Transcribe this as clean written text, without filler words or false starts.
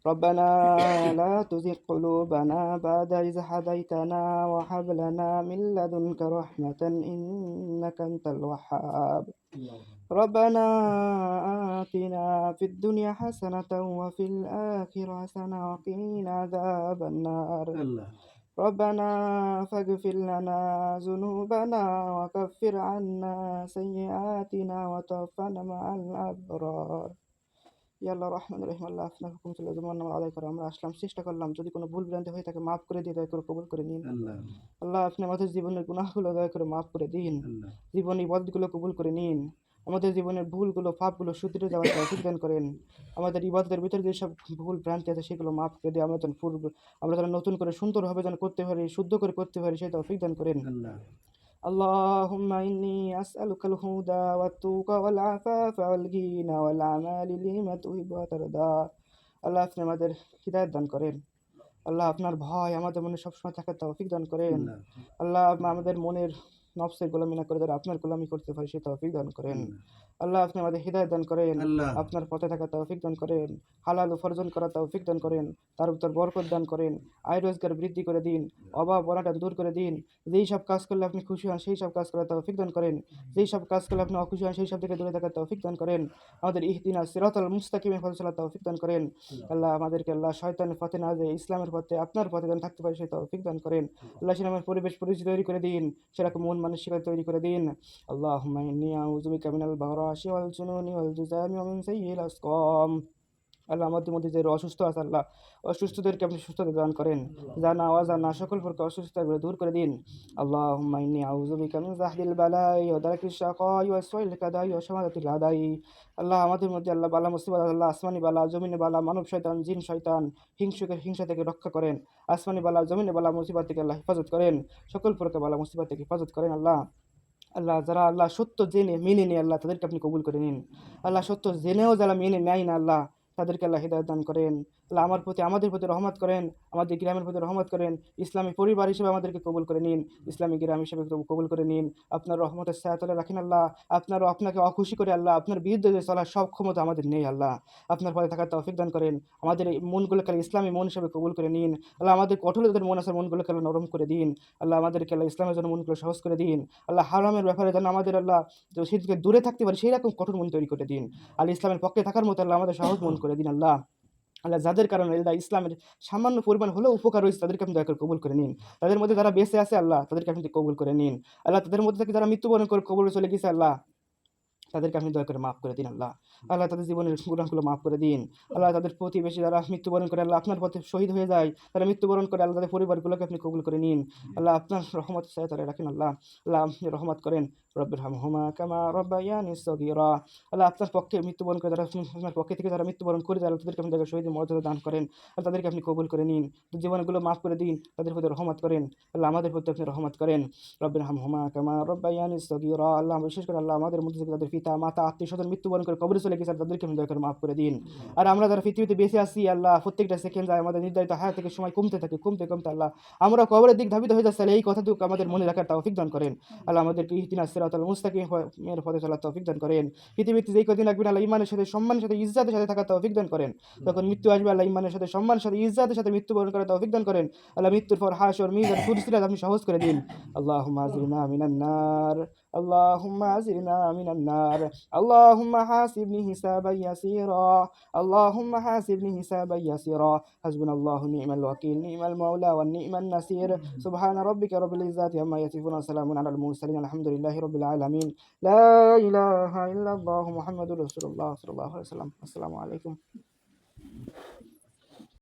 ربنا لا تزغ قلوبنا بعد إذ هديتنا وهب لنا من لدنك رحمة إنك أنت الوهاب ربنا آتنا في الدنيا حسنة وفي الآخرة حسنة وقنا عذاب النار ربنا فاغفر لنا ذنوبنا وكفر عنا سيئاتنا وتوفنا مع الأبرار। ইয়া আল্লাহ রহমান রহিম, আল্লাহ আপনার হুকুম ছিল জমান আদায় করে আমরা আসলাম, চেষ্টা করলাম। যদি কোনো ভুল ভ্রান্তি হয়ে থাকে মাফ করে দিয়ে দয়া করে কবুল করে নিন। আল্লাহ আপনি আমাদের জীবনের গুনাহগুলো দয়া করে মাফ করে দিন, জীবনের ইবাদতগুলো কবুল করে নিন। আমাদের জীবনের ভুলগুলো পাপগুলো শুধরে যাওয়ার তৌফিক দান করেন। আমাদের ইবাদতের ভিতরে যেসব ভুল ভ্রান্তি আছে সেগুলো মাফ করে দিয়ে আমরা যেন নতুন করে সুন্দরভাবে যেন করতে পারি, শুদ্ধ করে করতে পারি, সেই তৌফিক দান করেন। اللهم إني أسألك الهدى والتقى والعفاف والغنى والأعمال لما تحب وترضى। আল্লাহ আপনি আমাদের হিদায়াত দান করেন। আল্লাহ আপনার ভয় আমাদের মনে সবসময় থাকার তৌফিক দান করেন। আল্লাহ আমাদের মনের নফসের গোলামি না করে যারা আপনার গোলামি করতে পারে সেই তৌফিক দান করেন। আল্লাহ আপনি আমাদের হিদায়াত দান করেন, আপনার পথে থাকা তৌফিক দান করেন, হালাল উপার্জন করার তৌফিক দান করেন, তার উপর বরকত দান করেন, আয় রোজগার বৃদ্ধি করে দিন, অভাব অনাটন দূর করে দিন। যেই সব কাজ করলে আপনি খুশি হন সেই সব কাজ করার তৌফিক দান করেন, যেই সব কাজ করলে আপনি অখুশি হন সেই সব থেকে দূরে থাকার তৌফিক দান করেন। আমাদের ইহদিনাস সিরাতাল মুস্তাকিমের পথে চলার তৌফিক দান করেন। আল্লাহ আমাদেরকে আল্লাহ শয়তানের পথে না যেয়ে ইসলামের পথে আপনার পথে যেন থাকতে পারে সেই তৌফিক দান করেন। আল্লাহ সেরকম পরিবেশ পরিস্থিতি তৈরি করে দিন, সেরকম মন মানসিকতা তৈরি করে দিন। আল্লাহুম্মা ইন্নী আউযু বিকা মিনাল বারাশি ওয়াল জুনুনি ওয়াল জুযামি ওয়া মিন সাইয়্যিল আসকাম। আল্লাহ আমাদের মধ্যে যে অসুস্থ আছে আল্লাহ অসুস্থদেরকে আপনি সুস্থতা দান করেন, জানা অজানা সকল প্রকার অসুস্থতাগুলো দূর করে দিন। আল্লাহুম্মা ইন্নী আউযু বিকা মিন যাহদিল বালাই ওয়া দারকিশ শাকাই ওয়া সুইল কাদাই ওয়া শামাতাতিল আদাই। আল্লাহ আমাদের মধ্যে আল্লাহ বালা মুসিবত আল্লাহ আসমানি বালা জমিনে বালা মানব শয়তান জিন শয়তান হিংসুকের হিংসা থেকে রক্ষা করেন। আসমানি বালা জমিনে বালা মুসিবত থেকে আল্লাহ হেফাজত করেন, সকল প্রকার বালা মুসিবত থেকে হেফাজত করেন। আল্লাহ আল্লাহ যারা আল্লাহ সত্য জেনে মেনে নেয় আল্লাহ তাদেরকে আপনি কবুল করে নিন। আল্লাহ সত্য জেনেও যারা মেনে নেয় না আল্লাহ তাদেরকে আল্লাহ হিদায়াত দান করেন। আল্লাহ আমাদের প্রতি রহমত করেন, আমাদের গ্রামের প্রতি রহমত করেন, ইসলামী পরিবার হিসেবে আমাদেরকে কবুল করে নিন, ইসলামী গ্রাম হিসেবে কবুল করে নিন। আপনার রহমতের ছায়াতলে রাখেন আল্লাহ। আপনাকে অখুশি করে আল্লাহ আপনার বিরুদ্ধে যে চলার সব ক্ষমতা আমাদের নেই আল্লাহ। আপনার পথে থাকার তৌফিক দান করেন। আমাদের এই মনগুলোকে ইসলামী মন হিসেবে কবুল করে নিন আল্লাহ। আমাদের কঠোরদের মন আছে মনগুলোকে আল্লাহ নরম করে দিন আল্লাহ। আমাদেরকে আল্লাহ ইসলামের জন্য মনগুলো সহজ করে দিন আল্লাহ। হারামের ব্যাপারে যেন আমাদের আল্লাহ সেদিকে দূরে থাকতে পারে সেই রকম কঠোর মন তৈরি করে দিন আল্লাহ। ইসলামের পক্ষে থাকার মতো আল্লাহ আমাদের সহজ মন করে দিন আল্লাহ। আল্লাহ যাদের কারণে আল্লাহ ইসলামের সামান্য পরিমাণ হলেও উপকার হয়েছে তাদেরকে আপনি দয়া করে কবুল করে নিন। তাদের মধ্যে যারা বেঁচে আছে আল্লাহ তাদেরকে আপনি কবুল করে নিন আল্লাহ। তাদের মধ্যে থেকে যারা মৃত্যুবরণ করে কবরে চলে গেছে আল্লাহ তাদেরকে আপনি দয়া করে মাফ করে দিন আল্লাহ। আল্লাহ তাদের জীবনের গুনাহগুলো মাফ করে দিন আল্লাহ। তাদের প্রতিবেশী যারা মৃত্যুবরণ করে আল্লাহ আপনার পথে শহীদ হয়ে যায়, তারা মৃত্যুবরণ করে আল্লাহ তাদের পরিবারগুলোকে আপনি কবুল করে নিন আল্লাহ। আপনার রহমত সাহায্য রাখেন আল্লাহ। আল্লাহ আপনি রহমত করেন। রব্বিরহামহুমা কামা রাব্বায়ানি সগীরা। আল্লাহ আপনার পক্ষে মৃত্যুবরণ করে যারা আপনার পক্ষে থেকে যারা মৃত্যুবরণ করে যায় তাদেরকে আপনি শহীদের মর্যাদা দান করেন আর তাদেরকে আপনি কবুল করে নিন। জীবনগুলো মাফ করে দিন, তাদের প্রতি রহমত করেন আল্লাহ। আমাদের প্রতি আপনি রহমত করেন। রব্বিরহামহুমা কামা রাব্বায়ানি সগীরা। আল্লাহ বিশেষ করে আল্লাহ আমাদের মধ্যে থেকে তাদের পিতা মাতা আত্মীয় স্বজন মৃত্যুবরণ করে কবরে চলে গেছে তাদেরকে আপনি দয়া করে মাফ করে দিন। আর আমরা যারা পৃথিবীতে বেঁচে আছি আল্লাহ প্রত্যেকটা সেকেন্ড যায় আমাদের নির্ধারিত হায়াত থেকে সময় কমতে থাকে কমতে কমতে আল্লাহ আমরা কবরের দিক ধাবিত হয়ে যাচ্ছে। এই কথাটুকু আমাদের মনে রাখার তৌফিক দান করেন আল্লাহ। আমাদেরকে ইহদিনাস সিরাতাল মুস্তাকিমের পথে চলার তৌফিক দান করেন। পৃথিবীতে যেই কদিন লাগবে আল্লাহ ইমানের সাথে সম্মানের সাথে ইজ্জতের সাথে থাকার তৌফিক দান করেন। যখন মৃত্যু আসবে আল্লাহ ইমানের সাথে সম্মানের সাথে ইজ্জতের সাথে মৃত্যুবরণ করার তৌফিক দান করেন আল্লাহ। মৃত্যুর পর হাশর মিজান ফুলসিরাত আপনি সহজ করে দিন। আল্লাহুম্মা আজিরনা মিনান নার, আল্লাহুম্মা আজিরনা মিনান নার, আল্লাহুম্মা হাসিবনি হিসাবান ইয়াসীরা, আল্লাহুম্মা হাসিবনি হিসাবান ইয়াসীরা। হাসবুনাল্লাহু নি'মাল ওয়াকিল, নি'মাল মাওলা ওয়া নি'মান নাসির। সুবহানা রাব্বিকা রাব্বিল ইজ্জাতি আম্মা ইয়াসিফুন ওয়া সালামুন আলাল মুরসালিন। আলহামদুলিল্লাহি রাব্বিল আলামিন। লা ইলাহা ইল্লাল্লাহু মুহাম্মাদুর রাসূলুল্লাহ সাল্লাল্লাহু আলাইহি ওয়াসাল্লাম। আসসালামু আলাইকুম।